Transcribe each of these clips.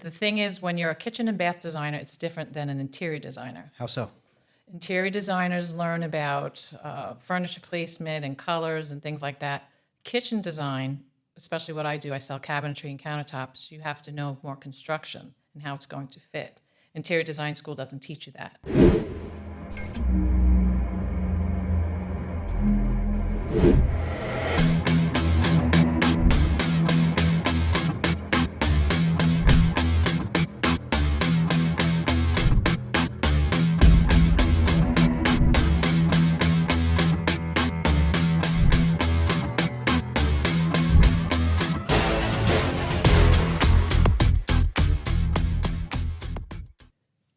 The thing is, when you're a kitchen and bath designer, it's different than an interior designer. How so? Interior designers learn about furniture placement and colors and things like that. Kitchen design, especially what I do, I sell cabinetry and countertops, you have to know more construction and how it's going to fit. Interior design school doesn't teach you that.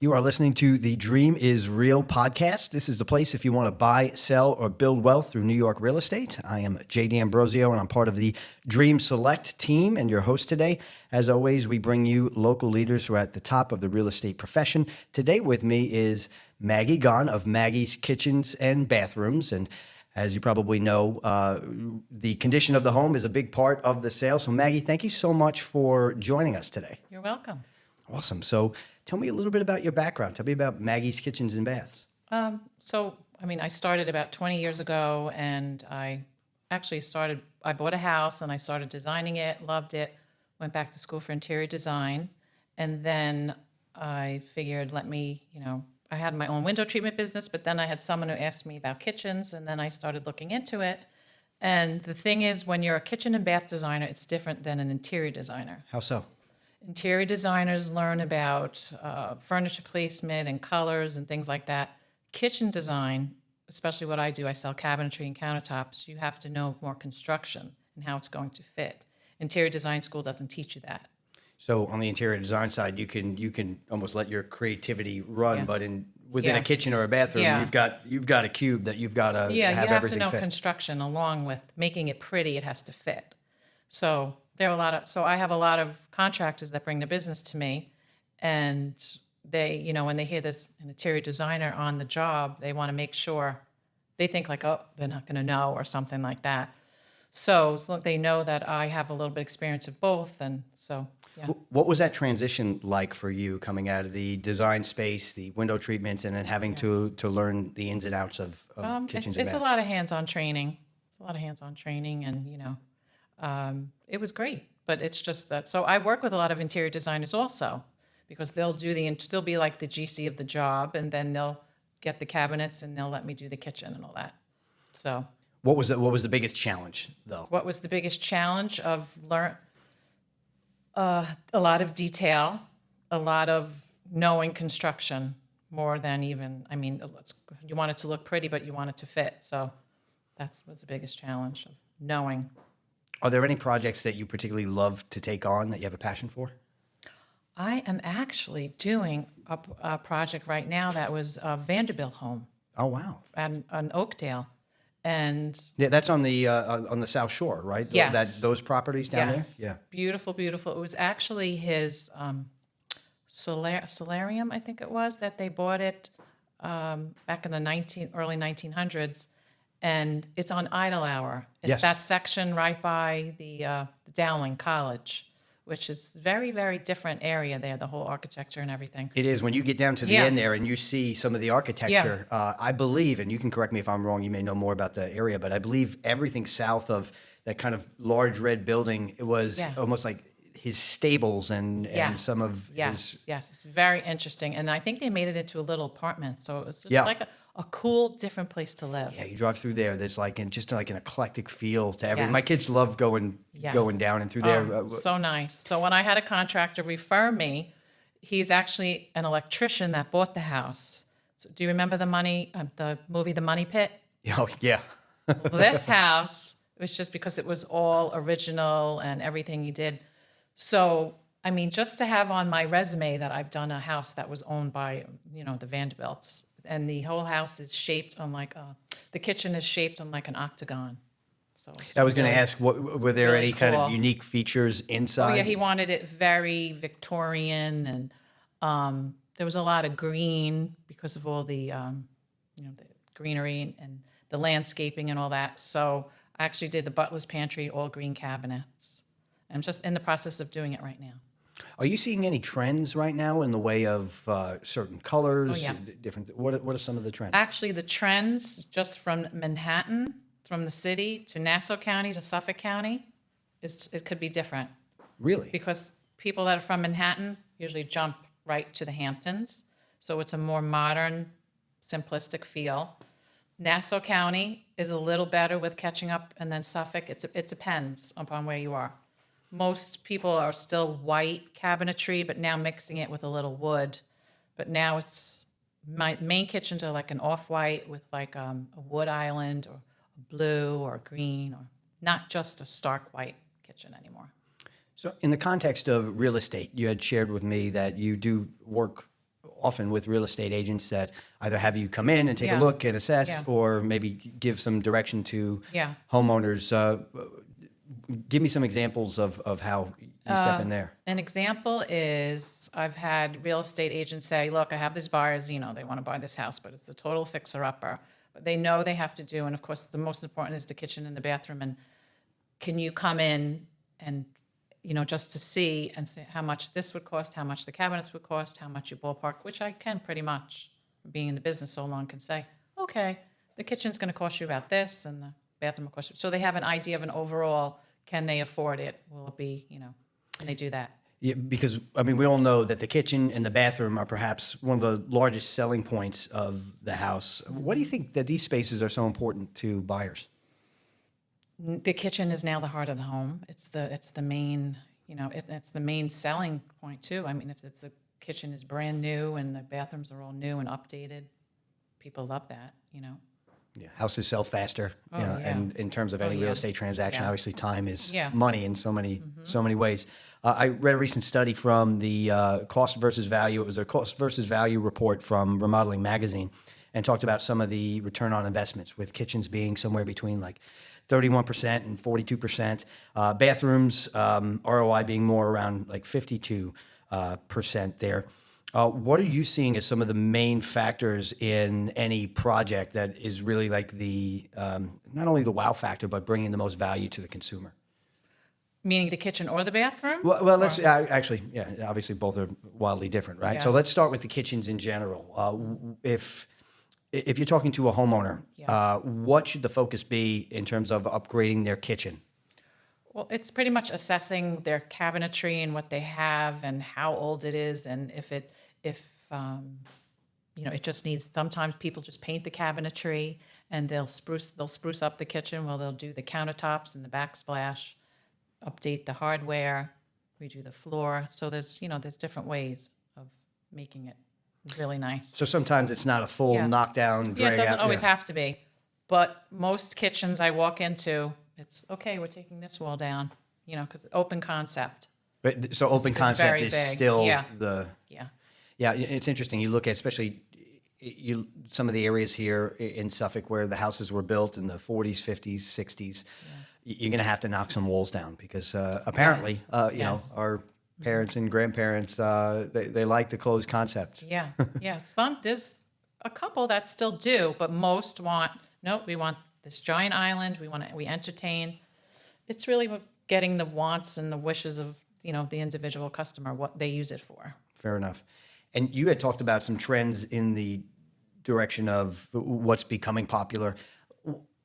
You are listening to the Dream is Real podcast. This is the place if you want to buy, sell, or build wealth through New York real estate. I am JD Ambrosio, and I'm part of the Dream Select team and your host today. As always, we bring you local leaders who are at the top of the real estate profession. Today with me is Maggie Gahn of Maggie's Kitchens and Bathrooms. And as you probably know, the condition of the home is a big part of the sale. So Maggie, thank you so much for joining us today. You're welcome. Awesome. So tell me a little bit about your background. Tell me about Maggie's Kitchens and Baths. I started about 20 years ago, and I bought a house and I started designing it, loved it, went back to school for interior design. And then I figured, I had my own window treatment business, but then I had someone who asked me about kitchens, and then I started looking into it. And the thing is, when you're a kitchen and bath designer, it's different than an interior designer. How so? Interior designers learn about furniture placement and colors and things like that. Kitchen design, especially what I do, I sell cabinetry and countertops, you have to know more construction and how it's going to fit. Interior design school doesn't teach you that. So on the interior design side, you can almost let your creativity run, Yeah. but within a kitchen or a bathroom, Yeah. you've got a cube that you've got to have you have everything to know fit. construction along with making it pretty. It has to fit. So I have a lot of contractors that bring their business to me, and they, when they hear there's an interior designer on the job, they want to make sure they think like, oh, they're not going to know or something like that. So they know that I have a little bit of experience of both, and so. Yeah. What was that transition like for you coming out of the design space, the window treatments, and then having to learn the ins and outs of kitchens and It's a baths? lot of hands-on training. And it was great. But it's just that. So I work with a lot of interior designers also, because they'll still be like the GC of the job, and then they'll get the cabinets and they'll let me do the kitchen and all that. So What was the biggest challenge though? what was the biggest challenge of a lot of detail, a lot of knowing construction more than you want it to look pretty, but you want it to fit. So that was the biggest challenge of knowing. Are there any projects that you particularly love to take on that you have a passion for? I am actually doing a project right now that was a Vanderbilt home Oh wow! on Oakdale. And Yeah, that's on the South Shore, right? Yes. Those properties down yes, there. Yeah. beautiful, beautiful. It was actually his solarium, I think it was, that they bought it back in the early 1900s. And it's on Idle Hour. It's Yes. that section right by the Dowling College, which is very, very different area there, the whole architecture and everything. It is. When you get down to the Yeah. end there and you see some of the architecture, I believe, and you can correct me if I'm wrong, you may know more about the area, but I believe everything south of that kind of large red building, it was almost like his stables and some of his... Yes, it's very interesting. And I think they made it into a little apartment, so it was just Yeah. like a cool, different place to live. Yeah, you drive through there, there's just like an eclectic feel to everything. Yes. My kids love going down and through there. So nice. So when I had a contractor refer me, he's actually an electrician that bought the house. So do you remember the movie The Money Pit? Oh, yeah. This house, it was just because it was all original and everything he did. So, just to have on my resume that I've done a house that was owned by, the Vanderbilts, and the whole house is shaped on the kitchen is shaped on like an octagon. So I was going to ask, were there really any kind of cool. unique features inside? Oh yeah, he wanted it very Victorian, and there was a lot of green because of all the the greenery and the landscaping and all that. So I actually did the butler's pantry, all green cabinets. I'm just in the process of doing it right now. Are you seeing any trends right now in the way of certain Oh, colors, yeah. different? What are some of the trends? Actually, the trends just from Manhattan, from the city to Nassau County to Suffolk County, it could be different Really? because people that are from Manhattan usually jump right to the Hamptons. So it's a more modern, simplistic feel. Nassau County is a little better with catching up, and then Suffolk, it depends upon where you are. Most people are still white cabinetry, but now mixing it with a little wood. But now it's my main kitchens are like an off-white with like a wood island or a blue or a green, or not just a stark white kitchen anymore. So, in the context of real estate, you had shared with me that you do work often with real estate agents that either have you come in and take a Yeah. look and assess, Yeah. or maybe give some direction to Yeah. homeowners. Give me some examples of how you step in there. An example is I've had real estate agents say, look, I have these buyers, they want to buy this house, but it's a total fixer-upper. But they know they have to do, and of course, the most important is the kitchen and the bathroom. And can you come in and, just to see and say how much this would cost, how much the cabinets would cost, how much you ballpark, which I can pretty much, being in the business so long, can say, okay, the kitchen's going to cost you about this, and the bathroom will cost you. So they have an idea of an overall, can they afford it? Will it be, can they do that? Yeah, because I mean, we all know that the kitchen and the bathroom are perhaps one of the largest selling points of the house. What do you think that these spaces are so important to buyers? The kitchen is now the heart of the home. It's the main, it's the main selling point too. I mean, if the kitchen is brand new and the bathrooms are all new and updated, people love that. Yeah, houses sell faster, Yeah. and in terms of any real Yeah. estate transaction, Yeah. obviously time is Yeah. money in so many ways. I read a recent study from the cost versus value. It was a cost versus value report from Remodeling Magazine, and talked about some of the return on investments, with kitchens being somewhere between like 31% and 42%, bathrooms ROI being more around like 52% there. What are you seeing as some of the main factors in any project that is really like the not only the wow factor, but bringing the most value to the consumer? Meaning the kitchen or the bathroom? Well, let's actually, yeah, obviously both are wildly different, right? So Yeah. let's start with the kitchens in general. If you're talking to a homeowner, Yeah. what should the focus be in terms of upgrading their kitchen? Well, it's pretty much assessing their cabinetry and what they have and how old it is, and if it just needs. Sometimes people just paint the cabinetry and they'll spruce up the kitchen. Well, they'll do the countertops and the backsplash, update the hardware, redo the floor. So there's different ways of making it really nice. So sometimes it's not a full Yeah. knockdown, Yeah, drag it doesn't out. always have to be, but most kitchens I walk into, it's okay. We're taking this wall down, because open concept. But, so open It's concept very is big. still Yeah. the. Yeah. Yeah, it's interesting. You look at especially some of the areas here in Suffolk where the houses were built in the 40s, 50s, 60s. You're going to have to knock some walls down because apparently, Yes. our parents and grandparents they like the closed concept. Yeah, yeah. There's a couple that still do, but most want, nope, we want this giant island. We entertain. It's really getting the wants and the wishes of, the individual customer, what they use it for. Fair enough. And you had talked about some trends in the direction of what's becoming popular.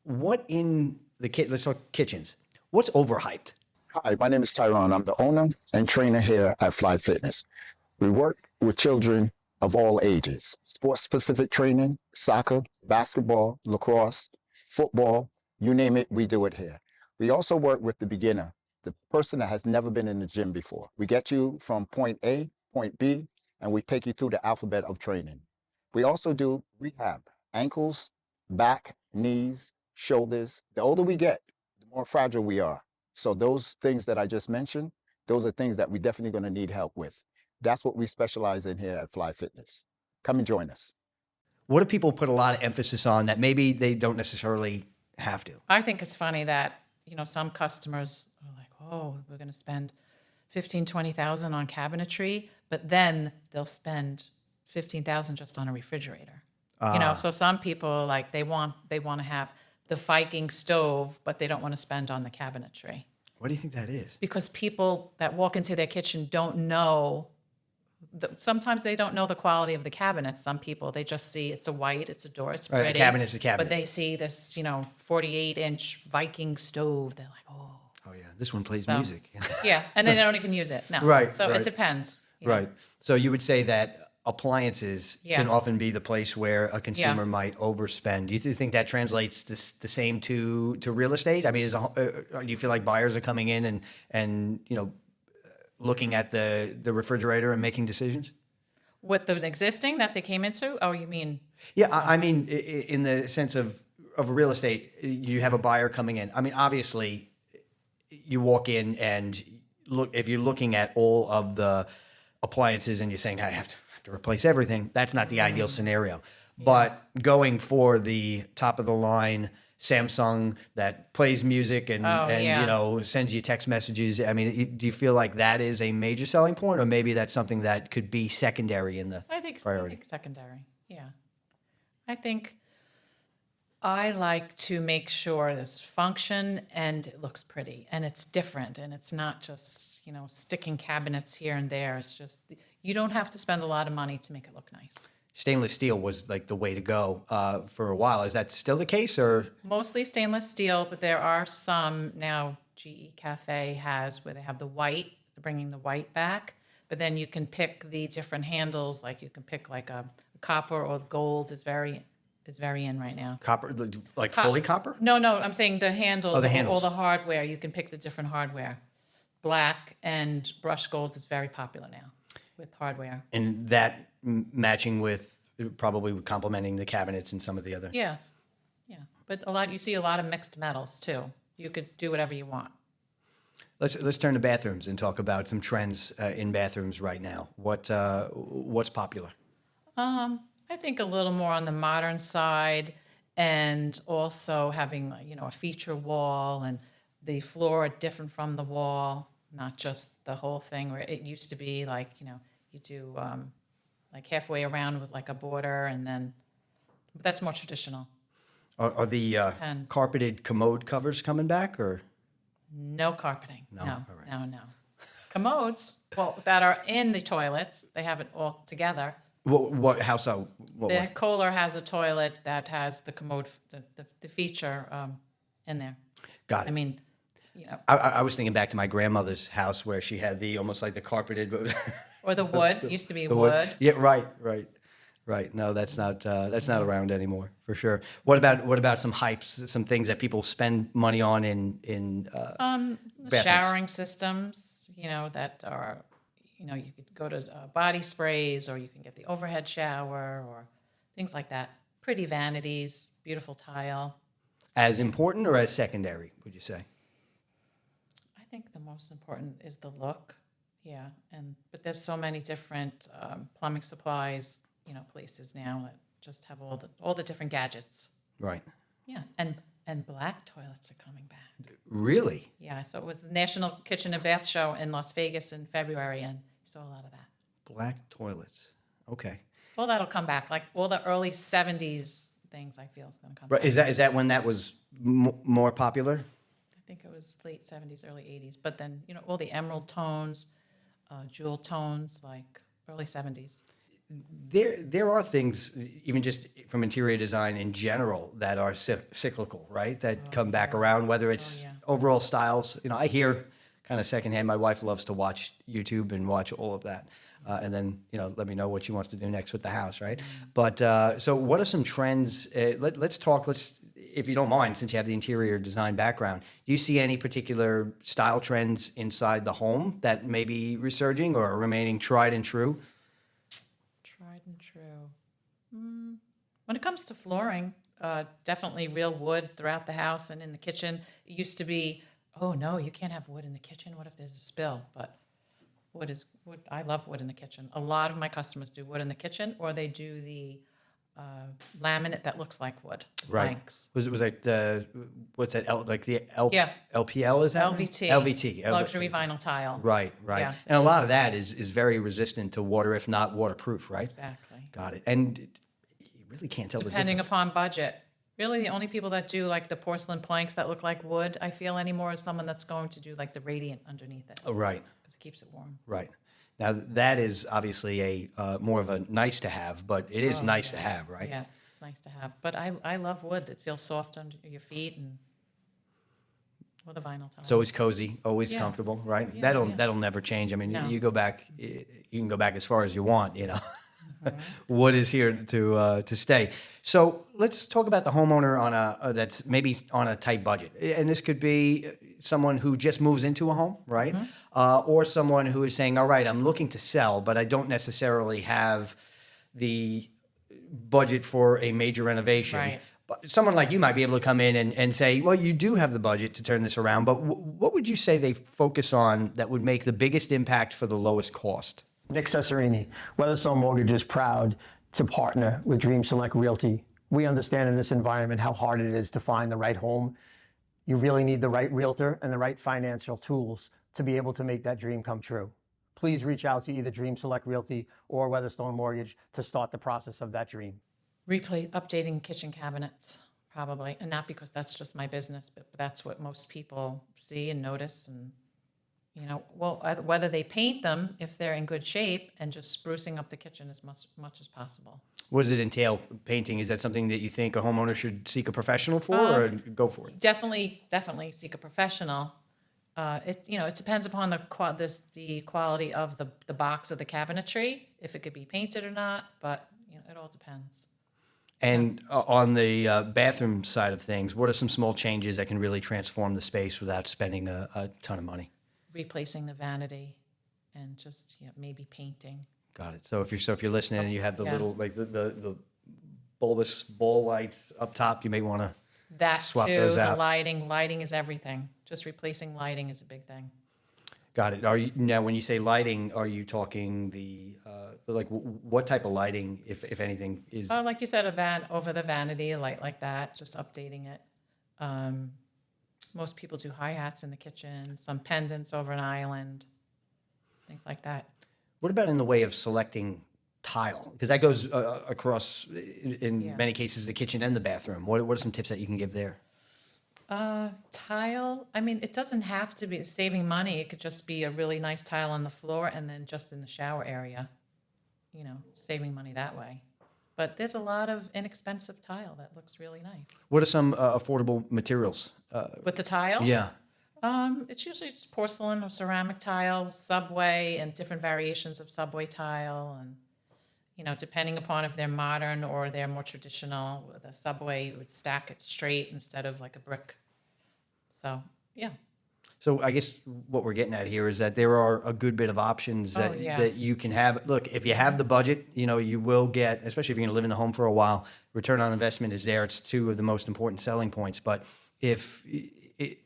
What in the let's talk kitchens. What's overhyped? Hi, my name is Tyrone. I'm the owner and trainer here at Fly Fitness. We work with children of all ages, sports-specific training, soccer, basketball, lacrosse, football, you name it, we do it here. We also work with the beginner, the person that has never been in the gym before. We get you from point A, point B, and we take you through the alphabet of training. We also do rehab, ankles, back, knees, shoulders. The older we get, the more fragile we are. So those things that I just mentioned, those are things that we're definitely going to need help with. That's what we specialize in here at Fly Fitness. Come and join us. What do people put a lot of emphasis on that maybe they don't necessarily have to? I think it's funny that, some customers are like, oh, we're going to spend 15, 20,000 on cabinetry, but then they'll spend 15,000 just on a refrigerator. So some people they want to have the Viking stove, but they don't want to spend on the cabinetry. What do you think that is? because people that walk into their kitchen don't know. Sometimes they don't know the quality of the cabinets. Some people, they just see it's a white, it's a door, it's Right, a pretty. cabinet's a cabinet. But they see this, 48-inch Viking stove. They're like, oh. Oh yeah, this one plays So- music. Yeah, and then they don't even use it. No. Right, So right. it depends. Right. So you would say that appliances can Yeah. often be the place where a consumer might overspend. Do you think that translates the same to real estate? I mean, do you feel like buyers are coming in and looking at the refrigerator and making decisions? With the existing that they came into? Oh, you mean? Yeah, I mean, in the sense of real estate, you have a buyer coming in. I mean, obviously, you walk in and look. If you're looking at all of the appliances and you're saying, I have to replace everything, that's not the ideal scenario. But going for the top of the line Samsung that plays music and yeah. sends you text messages. I mean, do you feel like that is a major selling point, or maybe that's something that could be secondary in the I think priority? secondary. Yeah. I think I like to make sure this function and it looks pretty and it's different and it's not just, sticking cabinets here and there. It's just, you don't have to spend a lot of money to make it look nice. Stainless steel was like the way to go for a while. Is that still the case, or? Mostly stainless steel, but there are some now. GE Cafe has where they have the white, they're bringing the white back, but then you can pick the different handles. Like you can pick like a copper or gold is very in right now. Copper, like fully copper? No, I'm saying the handles, Oh, the handles. all the hardware. You can pick the different hardware. Black and brushed gold is very popular now with hardware. And that matching with probably complementing the cabinets and some of the other. Yeah. But you see a lot of mixed metals too. You could do whatever you want. Let's turn to bathrooms and talk about some trends in bathrooms right now. What's popular? I think a little more on the modern side, and also having a feature wall and the floor different from the wall, not just the whole thing where it used to be like you do like halfway around with like a border, and then that's more traditional. Are the Depends. carpeted commode covers coming back, or? No carpeting. No. All right. No. Commodes, that are in the toilets, they have it all together. How so? The Kohler has a toilet that has the commode, the feature in there. Got it. I mean, I was thinking back to my grandmother's house where she had almost like the carpeted, or the wood used to be the wood. Yeah, right. No, that's not around anymore for sure. What about some hypes, some things that people spend money on in The bathrooms? showering systems, that are, you could go to body sprays, or you can get the overhead shower or things like that. Pretty vanities, beautiful tile. As important or as secondary, would you say? I think the most important is the look. Yeah, but there's so many different plumbing supplies, places now that just have all the different gadgets. Right. Yeah, and black toilets are coming back. Really? Yeah, so it was the National Kitchen and Bath Show in Las Vegas in February, and you saw a lot of that. Black toilets. Okay. Well, that'll come back. Like all the early 70s things, I feel is going to come Right. back. Is that when that was more popular? I think it was late 70s, early 80s. But then, all the emerald tones, jewel tones, like early 70s. There are things, even just from interior design in general, that are cyclical, right? That come back around, whether it's yeah. overall styles. I hear kind of secondhand. My wife loves to watch YouTube and watch all of that. And then, let me know what she wants to do next with the house, right? But so what are some trends? Let's talk, if you don't mind, since you have the interior design background, do you see any particular style trends inside the home that may be resurging or remaining tried and true? Tried and true. When it comes to flooring, definitely real wood throughout the house and in the kitchen. It used to be, oh no, you can't have wood in the kitchen. What if there's a spill? But wood. I love wood in the kitchen. A lot of my customers do wood in the kitchen, or they do the laminate that looks like wood. Right. Planks. Was that what's that? Yeah. LPL is that? LVT. LVT. Luxury vinyl tile. Right. Yeah. And a lot of that is very resistant to water, if not waterproof, right? Exactly. Got it. And you really can't tell Depending the difference. upon budget. Really, the only people that do like the porcelain planks that look like wood, I feel anymore, is someone that's going to do like the radiant underneath it Oh, right. because it keeps it warm. Right. Now that is obviously a more of a nice to have, but it is Oh, nice to yeah. have, right? Yeah, it's nice to have. But I love wood that feels soft under your feet and with a vinyl tile. It's always cozy, always Yeah. comfortable, right? Yeah, That'll yeah. that'll never change. I mean, No. you go back, you can go back as far as you want, you know. Mm-hmm. Wood is here to stay. So let's talk about the homeowner on that's maybe on a tight budget, and this could be someone who just moves into a home, right? Mm-hmm. Or someone who is saying, "All right, I'm looking to sell, but I don't necessarily have the budget for a major renovation." Right. But someone like you might be able to come in and say, well, you do have the budget to turn this around, but what would you say they focus on that would make the biggest impact for the lowest cost? Nick Cesarini, Weatherstone Mortgage is proud to partner with Dream Select Realty. We understand in this environment how hard it is to find the right home. You really need the right realtor and the right financial tools to be able to make that dream come true. Please reach out to either Dream Select Realty or Weatherstone Mortgage to start the process of that dream. Updating kitchen cabinets, probably. And not because that's just my business, but that's what most people see and notice. And, whether they paint them if they're in good shape and just sprucing up the kitchen as much as possible. What does it entail, painting? Is that something that you think a homeowner should seek a professional for or go for it? Definitely seek a professional. It depends upon the quality of the box of the cabinetry, if it could be painted or not, but it all depends. And on the bathroom side of things, what are some small changes that can really transform the space without spending a ton of money? Replacing the vanity and just maybe painting. Got it. So if you're listening and you have the Yeah. little like the bulbous ball lights up top, you may want to That swap too, those the out. lighting is everything. Just replacing lighting is a big thing. Got it. Are you now when you say lighting, are you talking the what type of lighting, if anything, is? Oh, like you said, over the vanity, a light like that, just updating it. Most people do hi-hats in the kitchen, some pendants over an island, things like that. What about in the way of selecting tile? Because that goes across in Yeah. many cases the kitchen and the bathroom. What are some tips that you can give there? Tile, I mean, it doesn't have to be saving money. It could just be a really nice tile on the floor and then just in the shower area, saving money that way. But there's a lot of inexpensive tile that looks really nice. What are some affordable materials? With the tile? Yeah. It's usually just porcelain or ceramic tile, subway, and different variations of subway tile. And, depending upon if they're modern or they're more traditional, with a subway, you would stack it straight instead of like a brick. So, yeah. So I guess what we're getting at here is that there are a good bit of options that, yeah. that you can have. Look, if you have the budget, you will get, especially if you're going to live in the home for a while, return on investment is there. It's two of the most important selling points. But if it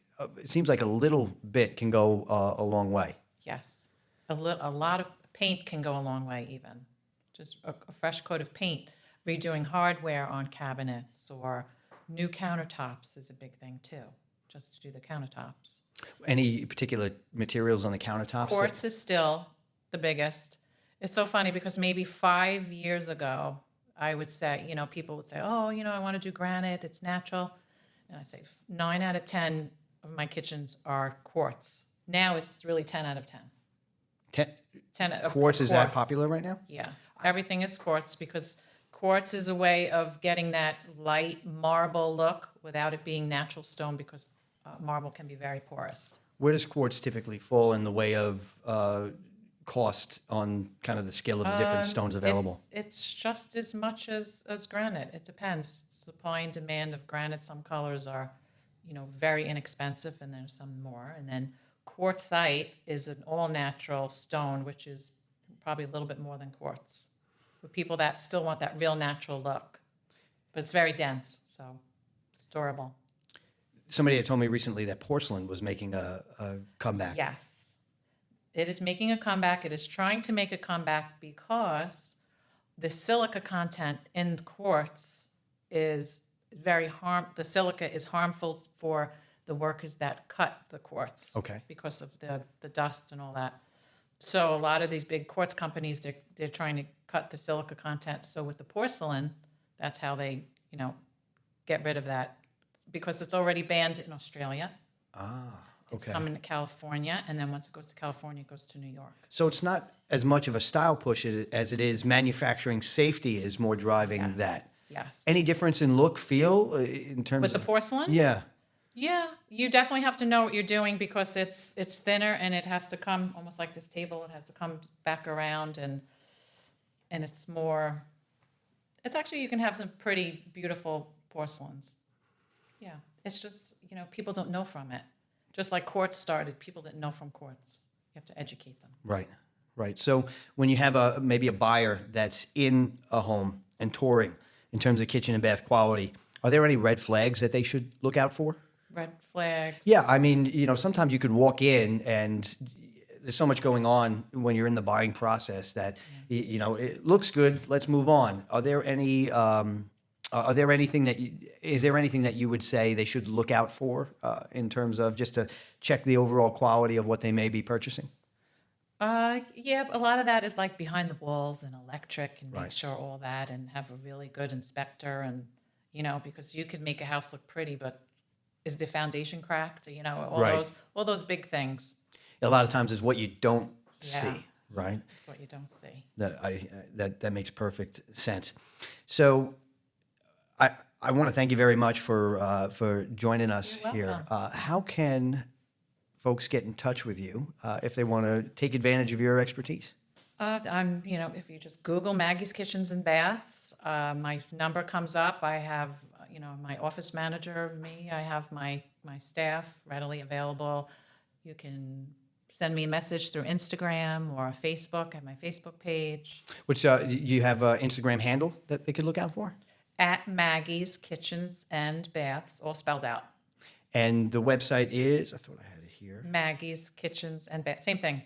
seems like a little bit can go a long way. Yes. A lot of paint can go a long way even. Just a fresh coat of paint. Redoing hardware on cabinets or new countertops is a big thing too, just to do the countertops. Any particular materials on the countertops? Quartz is still the biggest. It's so funny because maybe 5 years ago, I would say, people would say, oh, I want to do granite, it's natural. And I say 9 out of 10 of my kitchens are quartz. Now it's really 10 out of 10. 10 of Quartz, is that quartz. popular right now? Yeah, everything is quartz because quartz is a way of getting that light marble look without it being natural stone because marble can be very porous. Where does quartz typically fall in the way of cost on kind of the scale of the different stones available? It's just as much as granite. It depends. Supply and demand of granite. Some colors are, very inexpensive, and there's some more. And then quartzite is an all-natural stone, which is probably a little bit more than quartz. For people that still want that real natural look, but it's very dense, so it's durable. Somebody had told me recently that porcelain was making a comeback. Yes. It is making a comeback. It is trying to make a comeback because the silica content in quartz is the silica is harmful for the workers that cut the quartz. Okay. Because of the dust and all that. So a lot of these big quartz companies, they're trying to cut the silica content. So with the porcelain, that's how they, get rid of that because it's already banned in Australia. It's Okay. coming to California, and then once it goes to California, it goes to New York. So it's not as much of a style push as it is manufacturing safety is more driving that. Yes. Any difference in look, feel in terms With the of porcelain? Yeah. Yeah, you definitely have to know what you're doing because it's thinner and it has to come almost like this table. It has to come back around and it's more. It's actually you can have some pretty beautiful porcelains. Yeah, it's just people don't know from it. Just like quartz started, people didn't know from quartz. You have to educate them. Right. Right. So when you have maybe a buyer that's in a home and touring in terms of kitchen and bath quality, are there any red flags that they should look out for? Red flags. Yeah, I mean, sometimes you could walk in and there's so much going on when you're in the buying process that, it looks good. Let's move on. Are there any, is there anything that you would say they should look out for in terms of just to check the overall quality of what they may be purchasing? Yeah, a lot of that is like behind the walls and electric and make Right. sure all that and have a really good inspector and, because you could make a house look pretty, but is the foundation cracked? Right. All those big things. A lot of times is what you don't Yeah. see, right? That's what you don't see. That makes perfect sense. So I want to thank you very much for joining us You're here. welcome. How can folks get in touch with you if they want to take advantage of your expertise? If you just Google Maggie's Kitchens and Baths, my number comes up. I have, my office manager, me. I have my staff readily available. You can send me a message through Instagram or Facebook. I have my Facebook page Which you have an Instagram handle that they could look out for? at Maggie's Kitchens and Baths, all spelled out. And the website is, I thought I had it here. Maggie's Kitchens and Baths, same thing.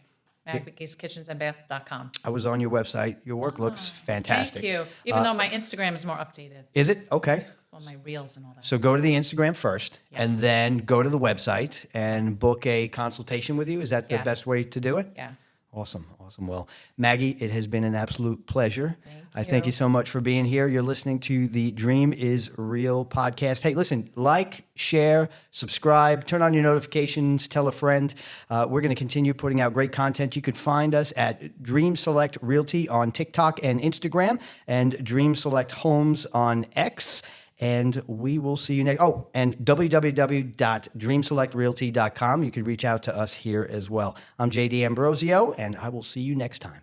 Maggie's Kitchens and Baths.com. I was on your website. Your work looks fantastic. Thank you. Even though my Instagram is more updated. Is it? Okay. It's on my reels and all that. So go to the Instagram first and Yes. then go to the website and book a consultation with you. Is that the Yes. best way to do it? Yes. Awesome. Well, Maggie, it has been an absolute pleasure. I thank you. you so much for being here. You're listening to the Dream is Real podcast. Hey, listen, like, share, subscribe, turn on your notifications, tell a friend. We're going to continue putting out great content. You can find us at Dream Select Realty on TikTok and Instagram and Dream Select Homes on X. And we will see you next. Oh, and www.dreamselectrealty.com. You can reach out to us here as well. I'm JD Ambrosio, and I will see you next time.